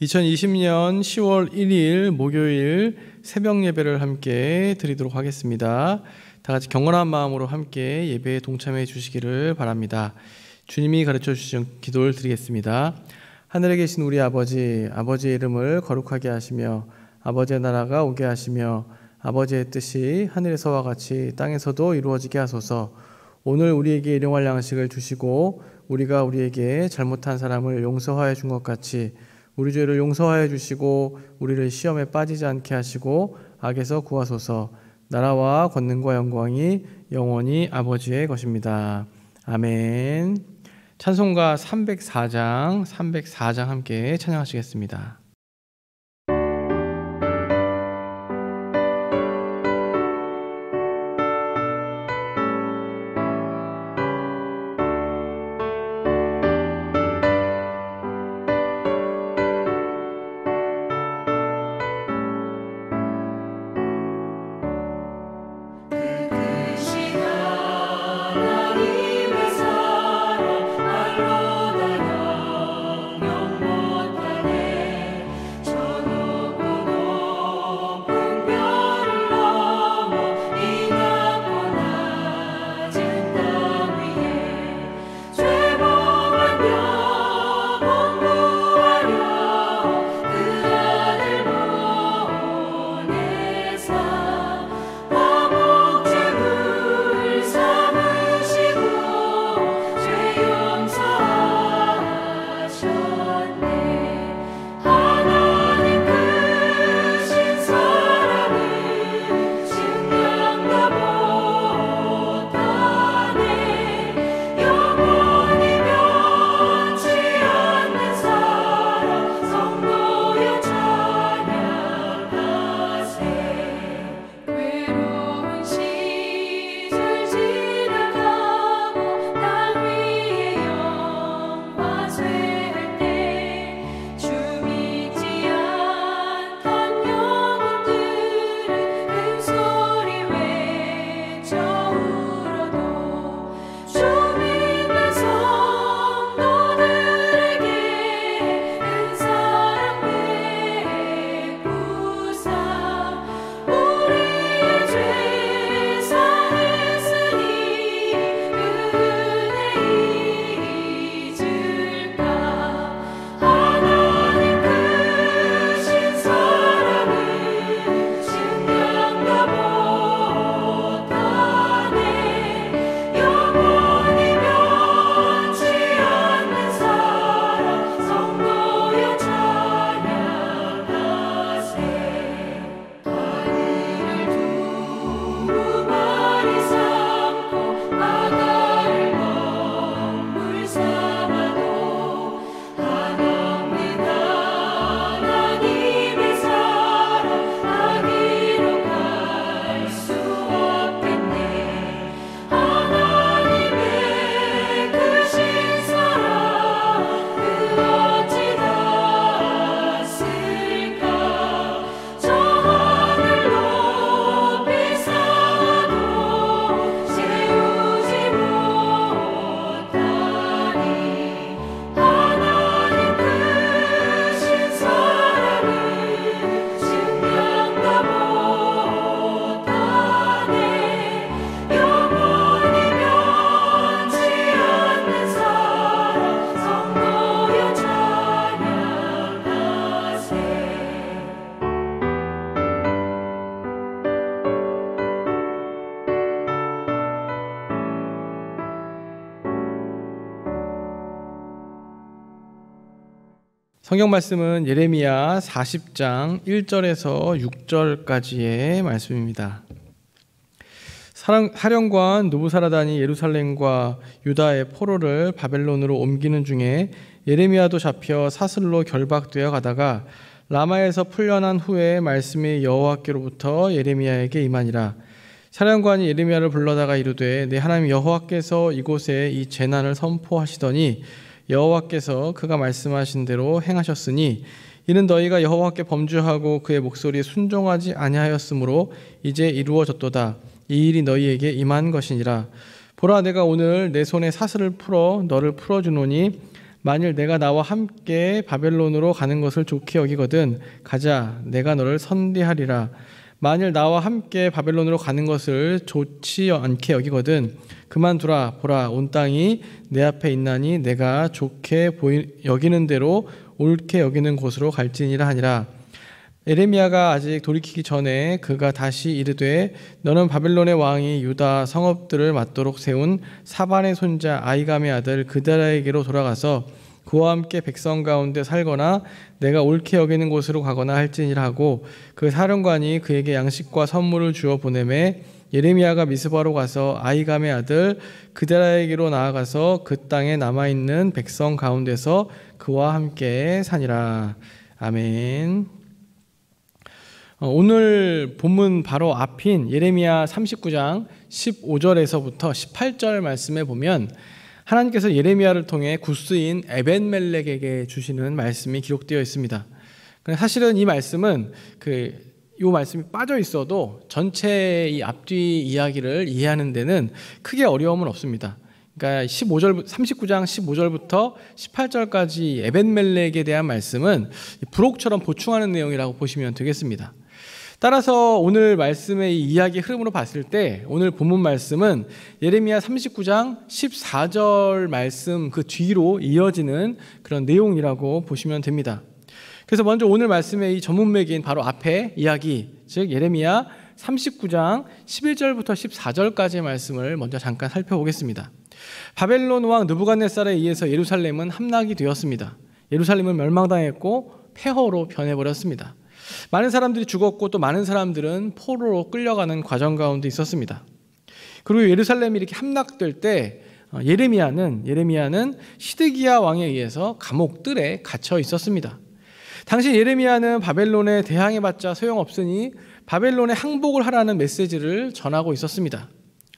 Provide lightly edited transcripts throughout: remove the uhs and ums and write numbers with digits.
2020년 10월 1일 목요일 새벽 예배를 함께 드리도록 하겠습니다. 다 같이 경건한 마음으로 함께 예배에 동참해 주시기를 바랍니다. 주님이 가르쳐 주신 기도를 드리겠습니다. 하늘에 계신 우리 아버지, 아버지의 이름을 거룩하게 하시며 아버지의 나라가 오게 하시며 아버지의 뜻이 하늘에서와 같이 땅에서도 이루어지게 하소서. 오늘 우리에게 일용할 양식을 주시고 우리가 우리에게 잘못한 사람을 용서하여 준 것 같이 우리 죄를 용서하여 주시고 우리를 시험에 빠지지 않게 하시고 악에서 구하소서. 나라와 권능과 영광이 영원히 아버지의 것입니다. 아멘. 찬송가 304장 함께 찬양하시겠습니다. 성경 말씀은 예레미야 40장 1절에서 6절까지의 말씀입니다. 사령관 느부사라단이 예루살렘과 유다의 포로를 바벨론으로 옮기는 중에 예레미야도 잡혀 사슬로 결박되어 가다가 라마에서 풀려난 후에 말씀이 여호와께로부터 예레미야에게 임하니라. 사령관이 예레미야를 불러다가 이르되 내 하나님 여호와께서 이곳에 이 재난을 선포하시더니 여호와께서 그가 말씀하신 대로 행하셨으니 이는 너희가 여호와께 범죄하고 그의 목소리에 순종하지 아니하였으므로 이제 이루어졌도다. 이 일이 너희에게 임한 것이니라. 보라, 내가 오늘 내 손에 사슬을 풀어 너를 풀어주노니 만일 내가 나와 함께 바벨론으로 가는 것을 좋게 여기거든 가자, 내가 너를 선대하리라. 만일 나와 함께 바벨론으로 가는 것을 좋지 않게 여기거든 그만두라. 보라, 온 땅이 내 앞에 있나니 내가 좋게 여기는 대로 옳게 여기는 곳으로 갈지니라 하니라. 예레미야가 아직 돌이키기 전에 그가 다시 이르되 너는 바벨론의 왕이 유다 성읍들을 맞도록 세운 사반의 손자 아이감의 아들 그다라에게로 돌아가서 그와 함께 백성 가운데 살거나 내가 옳게 여기는 곳으로 가거나 할지니라 하고 그 사령관이 그에게 양식과 선물을 주어 보내매 예레미야가 미스바로 가서 아이감의 아들 그다라에게로 나아가서 그 땅에 남아있는 백성 가운데서 그와 함께 사니라. 아멘. 오늘 본문 바로 앞인 예레미야 39장 15절에서부터 18절 말씀에 보면 하나님께서 예레미야를 통해 구스인 에벤멜렉에게 주시는 말씀이 기록되어 있습니다. 사실은 이 말씀은 이 말씀이 빠져 있어도 전체 이 앞뒤 이야기를 이해하는 데는 크게 어려움은 없습니다. 그러니까 39장 15절부터 18절까지 에벤멜렉에 대한 말씀은 부록처럼 보충하는 내용이라고 보시면 되겠습니다. 따라서 오늘 말씀의 이 이야기 흐름으로 봤을 때 오늘 본문 말씀은 예레미야 39장 14절 말씀 그 뒤로 이어지는 그런 내용이라고 보시면 됩니다. 그래서 먼저 오늘 말씀의 이 전문맥인 바로 앞에 이야기, 즉 예레미야 39장 11절부터 14절까지의 말씀을 먼저 잠깐 살펴보겠습니다. 바벨론 왕 느부갓네살에 의해서 예루살렘은 함락이 되었습니다. 예루살렘은 멸망당했고 폐허로 변해버렸습니다. 많은 사람들이 죽었고 또 많은 사람들은 포로로 끌려가는 과정 가운데 있었습니다. 그리고 예루살렘이 이렇게 함락될 때 예레미야는 시드기야 왕에 의해서 감옥들에 갇혀 있었습니다. 당시 예레미야는 바벨론에 대항해봤자 소용없으니 바벨론에 항복을 하라는 메시지를 전하고 있었습니다.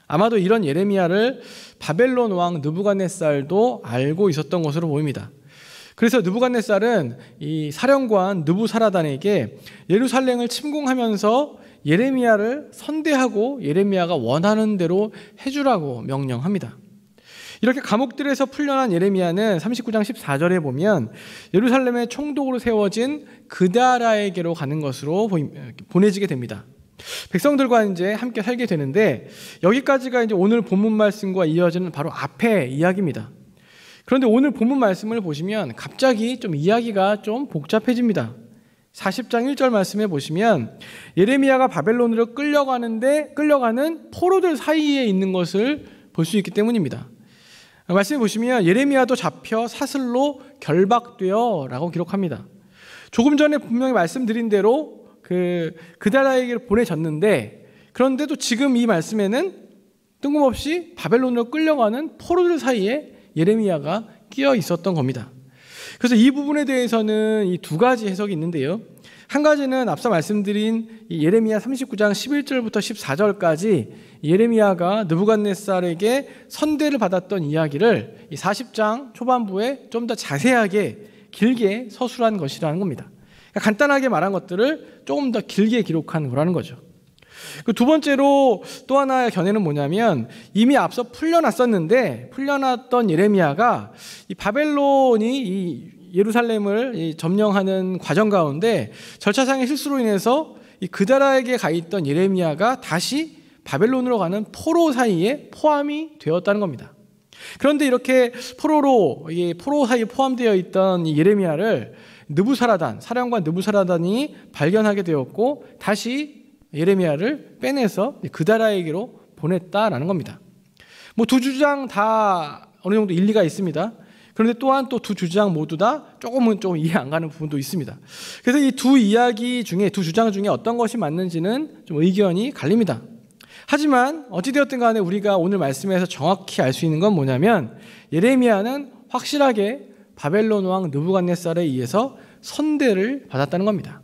아마도 이런 예레미야를 바벨론 왕 느부갓네살도 알고 있었던 것으로 보입니다. 그래서 느부갓네살은 이 사령관 느부사라단에게 예루살렘을 침공하면서 예레미야를 선대하고 예레미야가 원하는 대로 해주라고 명령합니다. 이렇게 감옥들에서 풀려난 예레미야는 39장 14절에 보면 예루살렘의 총독으로 세워진 그다라에게로 가는 것으로 보내지게 됩니다. 백성들과 이제 함께 살게 되는데 여기까지가 이제 오늘 본문 말씀과 이어지는 바로 앞의 이야기입니다. 그런데 오늘 본문 말씀을 보시면 갑자기 좀 이야기가 좀 복잡해집니다. 40장 1절 말씀에 보시면 예레미야가 바벨론으로 끌려가는 포로들 사이에 있는 것을 볼 수 있기 때문입니다. 말씀해 보시면 예레미야도 잡혀 사슬로 결박되어 라고 기록합니다. 조금 전에 분명히 말씀드린 대로 그다라에게 보내졌는데 그런데도 지금 이 말씀에는 뜬금없이 바벨론으로 끌려가는 포로들 사이에 예레미야가 끼어 있었던 겁니다. 그래서 이 부분에 대해서는 이 두 가지 해석이 있는데요. 한 가지는 앞서 말씀드린 이 예레미야 39장 11절부터 14절까지 예레미야가 느부갓네살에게 선대를 받았던 이야기를 이 40장 초반부에 좀 더 자세하게 길게 서술한 것이라는 겁니다. 그러니까 간단하게 말한 것들을 조금 더 길게 기록한 거라는 거죠. 두 번째로 또 하나의 견해는 뭐냐면 이미 앞서 풀려났던 예레미야가 이 바벨론이 이 예루살렘을 점령하는 과정 가운데 절차상의 실수로 인해서 이 그다라에게 가 있던 예레미야가 다시 바벨론으로 가는 포로 사이에 포함이 되었다는 겁니다. 그런데 이렇게 포로 사이에 포함되어 있던 이 예레미야를 사령관 느부사라단이 발견하게 되었고 다시 예레미야를 빼내서 그다라에게로 보냈다라는 겁니다. 두 주장 다 어느 정도 일리가 있습니다. 그런데 또한 또 두 주장 모두 다 조금 이해 안 가는 부분도 있습니다. 그래서 이 두 주장 중에 어떤 것이 맞는지는 좀 의견이 갈립니다. 하지만 어찌되었든 간에 우리가 오늘 말씀에서 정확히 알 수 있는 건 뭐냐면 예레미야는 확실하게 바벨론 왕 느부갓네살에 의해서 선대를 받았다는 겁니다.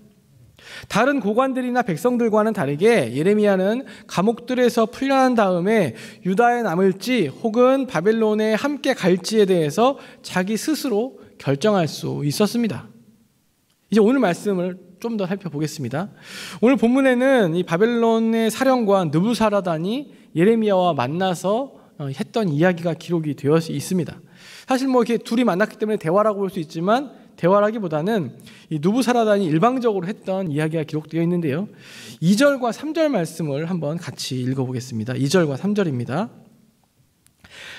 다른 고관들이나 백성들과는 다르게 예레미야는 감옥들에서 풀려난 다음에 유다에 남을지 혹은 바벨론에 함께 갈지에 대해서 자기 스스로 결정할 수 있었습니다. 이제 오늘 말씀을 좀 더 살펴보겠습니다. 오늘 본문에는 이 바벨론의 사령관 느부사라단이 예레미야와 만나서 했던 이야기가 기록이 되어 있습니다. 사실 뭐 이렇게 둘이 만났기 때문에 대화라고 볼 수 있지만 대화라기보다는 이 누부사라단이 일방적으로 했던 이야기가 기록되어 있는데요. 2절과 3절 말씀을 한번 같이 읽어보겠습니다. 2절과 3절입니다.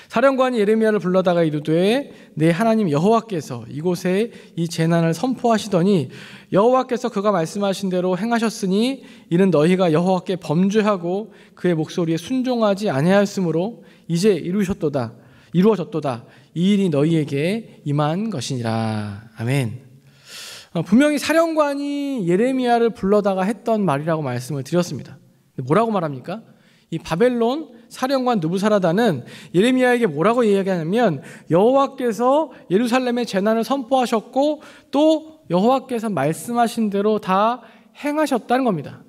사령관이 예레미야를 불러다가 이르되 내 하나님 여호와께서 이곳에 이 재난을 선포하시더니 여호와께서 그가 말씀하신 대로 행하셨으니 이는 너희가 여호와께 범죄하고 그의 목소리에 순종하지 아니하였으므로 이제 이루어졌도다. 이 일이 너희에게 임한 것이니라. 아멘. 분명히 사령관이 예레미야를 불러다가 했던 말이라고 말씀을 드렸습니다. 뭐라고 말합니까? 이 바벨론 사령관 느부사라단은 예레미야에게 뭐라고 이야기하냐면 여호와께서 예루살렘의 재난을 선포하셨고 또 여호와께서 말씀하신 대로 다 행하셨다는 겁니다.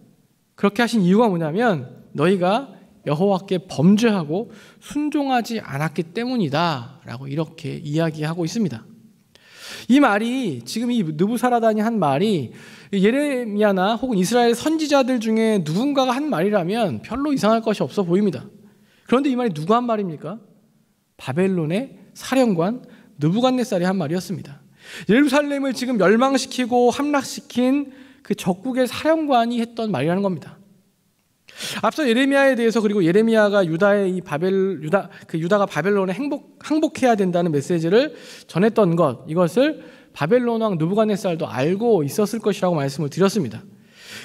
그렇게 하신 이유가 뭐냐면 너희가 여호와께 범죄하고 순종하지 않았기 때문이다 라고 이렇게 이야기하고 있습니다. 이 말이 지금 이 느부사라단이 한 말이 예레미야나 혹은 이스라엘 선지자들 중에 누군가가 한 말이라면 별로 이상할 것이 없어 보입니다. 그런데 이 말이 누가 한 말입니까? 바벨론의 사령관 느부갓네살이 한 말이었습니다. 예루살렘을 지금 멸망시키고 함락시킨 그 적국의 사령관이 했던 말이라는 겁니다. 앞서 예레미야에 대해서 그리고 예레미야가 유다가 바벨론에 항복해야 된다는 메시지를 전했던 이것을 바벨론 왕 느부갓네살도 알고 있었을 것이라고 말씀을 드렸습니다.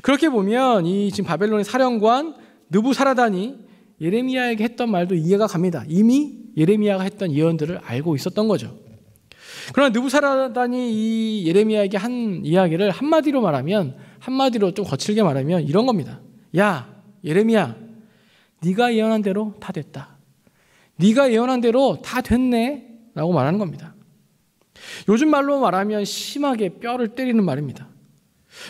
그렇게 보면 이 지금 바벨론의 사령관 느부사라단이 예레미야에게 했던 말도 이해가 갑니다. 이미 예레미야가 했던 예언들을 알고 있었던 거죠. 그러나 느부사라단이 이 예레미야에게 한 이야기를 한마디로 좀 거칠게 말하면 이런 겁니다. 야 예레미야, 네가 예언한 대로 다 됐다. 네가 예언한 대로 다 됐네 라고 말하는 겁니다. 요즘 말로 말하면 심하게 뼈를 때리는 말입니다.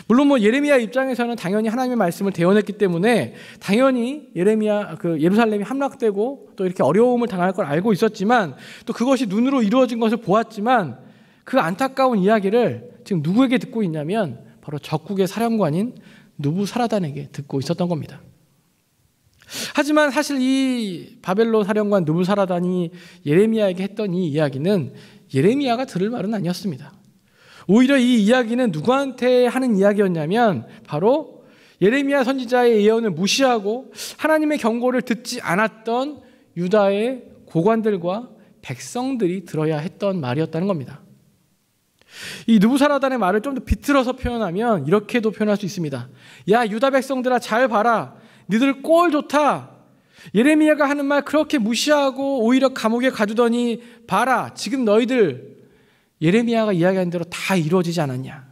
물론 뭐 예레미야 입장에서는 당연히 하나님의 말씀을 대언했기 때문에 당연히 예루살렘이 함락되고 또 이렇게 어려움을 당할 걸 알고 있었지만 또 그것이 눈으로 이루어진 것을 보았지만 그 안타까운 이야기를 지금 누구에게 듣고 있냐면 바로 적국의 사령관인 느부사라단에게 듣고 있었던 겁니다. 하지만 사실 이 바벨론 사령관 느부사라단이 예레미야에게 했던 이 이야기는 예레미야가 들을 말은 아니었습니다. 오히려 이 이야기는 누구한테 하는 이야기였냐면 바로 예레미야 선지자의 예언을 무시하고 하나님의 경고를 듣지 않았던 유다의 고관들과 백성들이 들어야 했던 말이었다는 겁니다. 이 느부사라단의 말을 좀 더 비틀어서 표현하면 이렇게도 표현할 수 있습니다. 야 유다 백성들아 잘 봐라. 너희들 꼴 좋다. 예레미야가 하는 말 그렇게 무시하고 오히려 감옥에 가두더니 봐라. 지금 너희들 예레미야가 이야기한 대로 다 이루어지지 않았냐.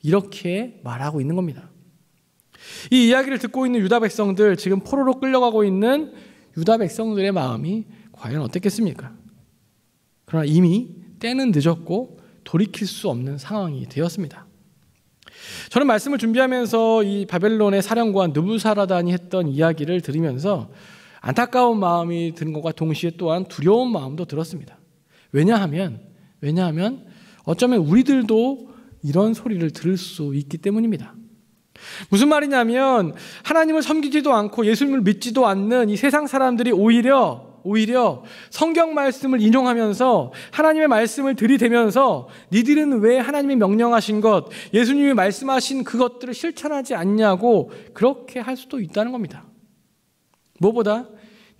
이렇게 말하고 있는 겁니다. 이 이야기를 듣고 있는 유다 백성들, 지금 포로로 끌려가고 있는 유다 백성들의 마음이 과연 어땠겠습니까? 그러나 이미 때는 늦었고 돌이킬 수 없는 상황이 되었습니다. 저는 말씀을 준비하면서 이 바벨론의 사령관 느부사라단이 했던 이야기를 들으면서 안타까운 마음이 드는 것과 동시에 또한 두려운 마음도 들었습니다. 왜냐하면 어쩌면 우리들도 이런 소리를 들을 수 있기 때문입니다. 무슨 말이냐면 하나님을 섬기지도 않고 예수님을 믿지도 않는 이 세상 사람들이 오히려 성경 말씀을 인용하면서 하나님의 말씀을 들이대면서 니들은 왜 하나님이 명령하신 것, 예수님이 말씀하신 그것들을 실천하지 않냐고 그렇게 할 수도 있다는 겁니다. 무엇보다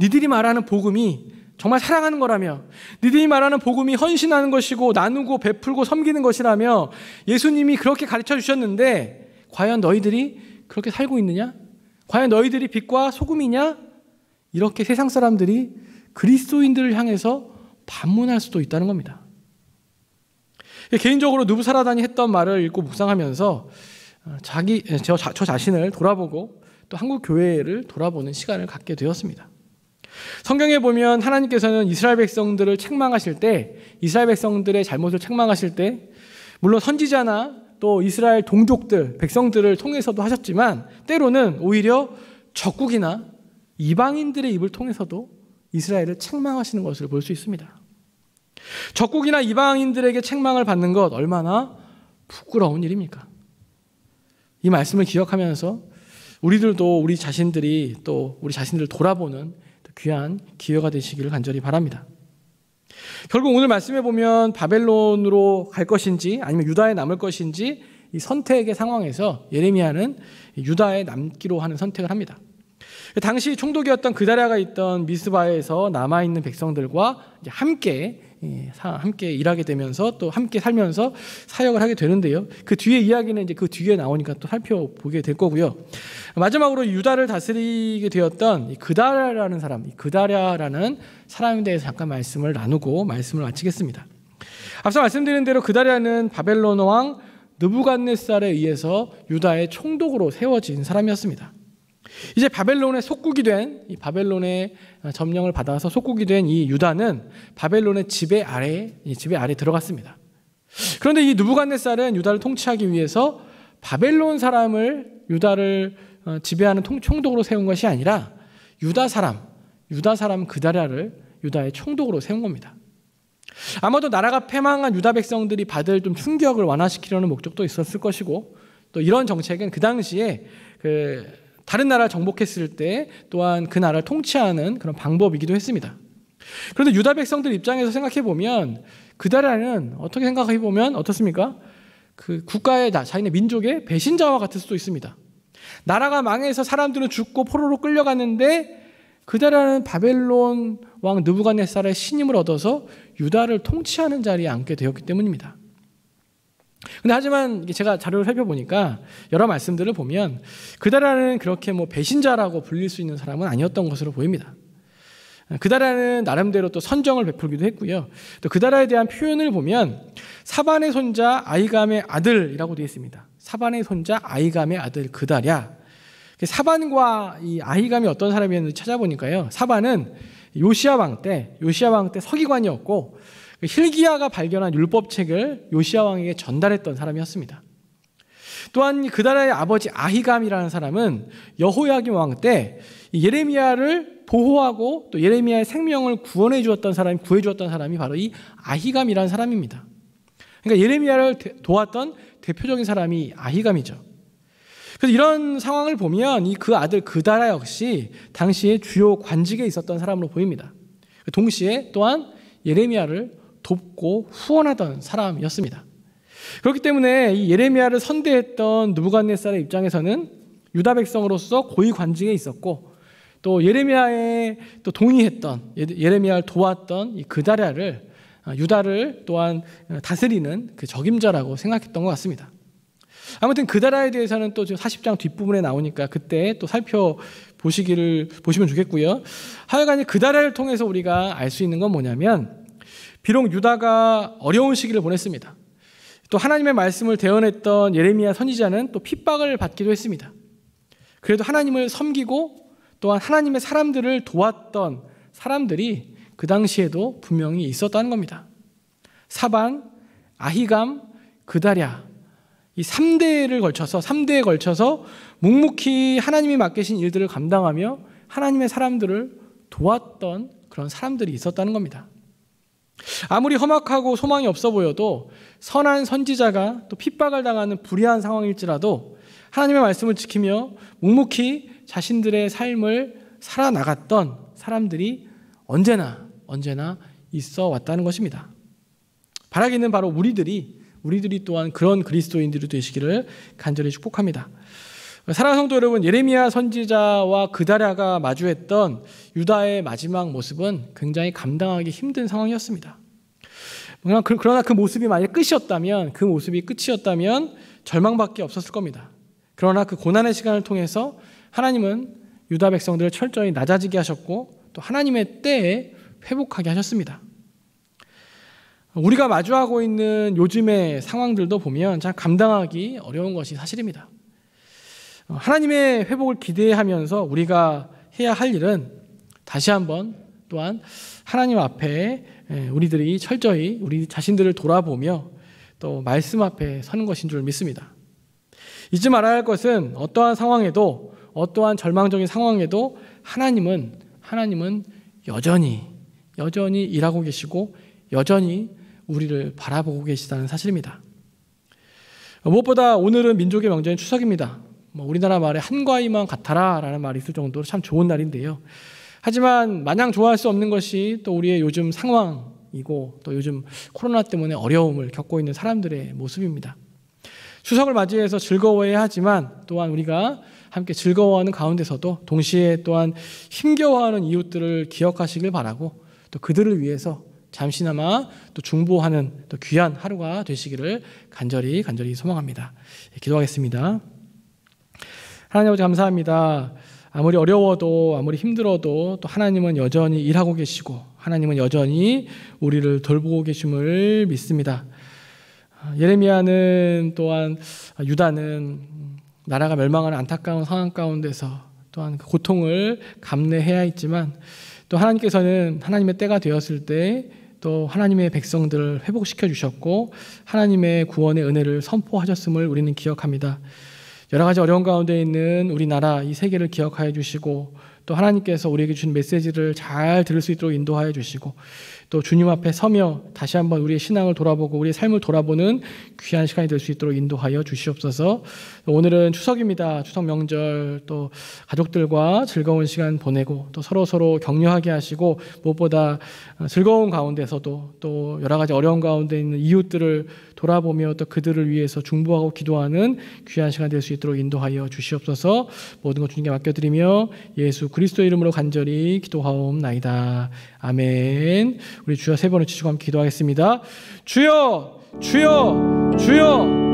니들이 말하는 복음이 정말 사랑하는 거라며 니들이 말하는 복음이 헌신하는 것이고 나누고 베풀고 섬기는 것이라며 예수님이 그렇게 가르쳐 주셨는데 과연 너희들이 그렇게 살고 있느냐? 과연 너희들이 빛과 소금이냐? 이렇게 세상 사람들이 그리스도인들을 향해서 반문할 수도 있다는 겁니다. 개인적으로 느부사라단이 했던 말을 읽고 묵상하면서 저 자신을 돌아보고 또 한국 교회를 돌아보는 시간을 갖게 되었습니다. 성경에 보면 하나님께서는 이스라엘 백성들을 책망하실 때, 이스라엘 백성들의 잘못을 책망하실 때 물론 선지자나 또 이스라엘 동족들, 백성들을 통해서도 하셨지만 때로는 오히려 적국이나 이방인들의 입을 통해서도 이스라엘을 책망하시는 것을 볼 수 있습니다. 적국이나 이방인들에게 책망을 받는 것 얼마나 부끄러운 일입니까? 이 말씀을 기억하면서 우리들도 우리 자신들을 돌아보는 귀한 기회가 되시기를 간절히 바랍니다. 결국 오늘 말씀해 보면 바벨론으로 갈 것인지 아니면 유다에 남을 것인지 이 선택의 상황에서 예레미야는 유다에 남기로 하는 선택을 합니다. 당시 총독이었던 그다랴가 있던 미스바에서 남아있는 백성들과 함께 일하게 되면서 또 함께 살면서 사역을 하게 되는데요. 그 뒤에 이야기는 이제 그 뒤에 나오니까 또 살펴보게 될 거고요. 마지막으로 유다를 다스리게 되었던 이 그다랴라는 사람, 이 그다랴라는 사람에 대해서 잠깐 말씀을 나누고 말씀을 마치겠습니다. 앞서 말씀드린 대로 그다랴는 바벨론 왕 느부갓네살에 의해서 유다의 총독으로 세워진 사람이었습니다. 이제 바벨론의 속국이 된 이 바벨론의 점령을 받아서 속국이 된 이 유다는 바벨론의 지배 아래 들어갔습니다. 그런데 이 느부갓네살은 유다를 통치하기 위해서 바벨론 사람을 유다를 지배하는 총독으로 세운 것이 아니라 유다 사람 그다랴를 유다의 총독으로 세운 겁니다. 아마도 나라가 패망한 유다 백성들이 받을 좀 충격을 완화시키려는 목적도 있었을 것이고, 또 이런 정책은 그 당시에 다른 나라를 정복했을 때 또한 그 나라를 통치하는 그런 방법이기도 했습니다. 그런데 유다 백성들 입장에서 생각해 보면 그다랴는 어떻게 생각해 보면 어떻습니까? 그 국가의 자기네 민족의 배신자와 같을 수도 있습니다. 나라가 망해서 사람들은 죽고 포로로 끌려갔는데 그다랴는 바벨론 왕 느부갓네살의 신임을 얻어서 유다를 통치하는 자리에 앉게 되었기 때문입니다. 근데 하지만 제가 자료를 살펴보니까 여러 말씀들을 보면 그다랴는 그렇게 배신자라고 불릴 수 있는 사람은 아니었던 것으로 보입니다. 그다랴는 나름대로 또 선정을 베풀기도 했고요. 또 그다랴에 대한 표현을 보면 사반의 손자 아히감의 아들이라고 되어 있습니다. 사반의 손자 아히감의 아들 그다랴. 사반과 이 아히감이 어떤 사람이었는지 찾아보니까요. 사반은 요시야 왕 때 서기관이었고 hil기야가 발견한 율법책을 요시야 왕에게 전달했던 사람이었습니다. 또한 그다랴의 아버지 아히감이라는 사람은 여호야김 왕 때 예레미야를 보호하고 또 예레미야의 생명을 구해 주었던 사람이 바로 이 아히감이라는 사람입니다. 그러니까 예레미야를 도왔던 대표적인 사람이 아히감이죠. 그래서 이런 상황을 보면 그 아들 그다랴 역시 당시에 주요 관직에 있었던 사람으로 보입니다. 동시에 또한 예레미야를 돕고 후원하던 사람이었습니다. 그렇기 때문에 이 예레미야를 선대했던 느부갓네살의 입장에서는 유다 백성으로서 고위 관직에 있었고, 또 예레미야에 또 동의했던 예레미야를 도왔던 이 그다랴를 유다를 또한 다스리는 그 적임자라고 생각했던 것 같습니다. 아무튼 그다랴에 대해서는 또 40장 뒷부분에 나오니까 그때 또 보시면 좋겠고요. 하여간 그다랴를 통해서 우리가 알 수 있는 건 뭐냐면, 비록 유다가 어려운 시기를 보냈습니다. 또 하나님의 말씀을 대언했던 예레미야 선지자는 또 핍박을 받기도 했습니다. 그래도 하나님을 섬기고 또한 하나님의 사람들을 도왔던 사람들이 그 당시에도 분명히 있었다는 겁니다. 사반, 아히감, 그다랴, 이 3대에 걸쳐서 묵묵히 하나님이 맡기신 일들을 감당하며 하나님의 사람들을 도왔던 그런 사람들이 있었다는 겁니다. 아무리 험악하고 소망이 없어 보여도 선한 선지자가 또 핍박을 당하는 불의한 상황일지라도 하나님의 말씀을 지키며 묵묵히 자신들의 삶을 살아나갔던 사람들이 언제나 있어 왔다는 것입니다. 바라기는 바로 우리들이 또한 그런 그리스도인들이 되시기를 간절히 축복합니다. 사랑하는 성도 여러분, 예레미야 선지자와 그다랴가 마주했던 유다의 마지막 모습은 굉장히 감당하기 힘든 상황이었습니다. 그러나 그 모습이 만약 끝이었다면 절망밖에 없었을 겁니다. 그러나 그 고난의 시간을 통해서 하나님은 유다 백성들을 철저히 낮아지게 하셨고 또 하나님의 때에 회복하게 하셨습니다. 우리가 마주하고 있는 요즘의 상황들도 보면 참 감당하기 어려운 것이 사실입니다. 하나님의 회복을 기대하면서 우리가 해야 할 일은 다시 한번 또한 하나님 앞에 우리들이 철저히 우리 자신들을 돌아보며 또 말씀 앞에 서는 것인 줄 믿습니다. 잊지 말아야 할 것은 어떠한 상황에도 어떠한 절망적인 상황에도 하나님은 여전히 일하고 계시고 여전히 우리를 바라보고 계시다는 사실입니다. 무엇보다 오늘은 민족의 명절인 추석입니다. 우리나라 말에 한가위만 같아라 라는 말이 있을 정도로 참 좋은 날인데요. 하지만 마냥 좋아할 수 없는 것이 또 우리의 요즘 상황이고 또 요즘 코로나 때문에 어려움을 겪고 있는 사람들의 모습입니다. 추석을 맞이해서 즐거워해야 하지만 또한 우리가 함께 즐거워하는 가운데서도 동시에 또한 힘겨워하는 이웃들을 기억하시길 바라고 또 그들을 위해서 잠시나마 또 중보하는 또 귀한 하루가 되시기를 간절히 소망합니다. 기도하겠습니다. 하나님 아버지 감사합니다. 아무리 어려워도 아무리 힘들어도 또 하나님은 여전히 일하고 계시고 하나님은 여전히 우리를 돌보고 계심을 믿습니다. 예레미야는 또한 유다는 나라가 멸망하는 안타까운 상황 가운데서 또한 그 고통을 감내해야 했지만 또 하나님께서는 하나님의 때가 되었을 때 또 하나님의 백성들을 회복시켜 주셨고 하나님의 구원의 은혜를 선포하셨음을 우리는 기억합니다. 여러 가지 어려운 가운데 있는 우리나라 이 세계를 기억하여 주시고 또 하나님께서 우리에게 주신 메시지를 잘 들을 수 있도록 인도하여 주시고 또 주님 앞에 서며 다시 한번 우리의 신앙을 돌아보고 우리의 삶을 돌아보는 귀한 시간이 될 수 있도록 인도하여 주시옵소서. 오늘은 추석입니다. 추석 명절 또 가족들과 즐거운 시간 보내고 또 서로 격려하게 하시고 무엇보다 즐거운 가운데서도 또 여러 가지 어려운 가운데 있는 이웃들을 돌아보며 또 그들을 위해서 중보하고 기도하는 귀한 시간 될 수 있도록 인도하여 주시옵소서. 모든 것 주님께 맡겨드리며 예수 그리스도의 이름으로 간절히 기도하옵나이다. 아멘. 우리 주여 세 번을 치시고 함께 기도하겠습니다. 주여 주여 주여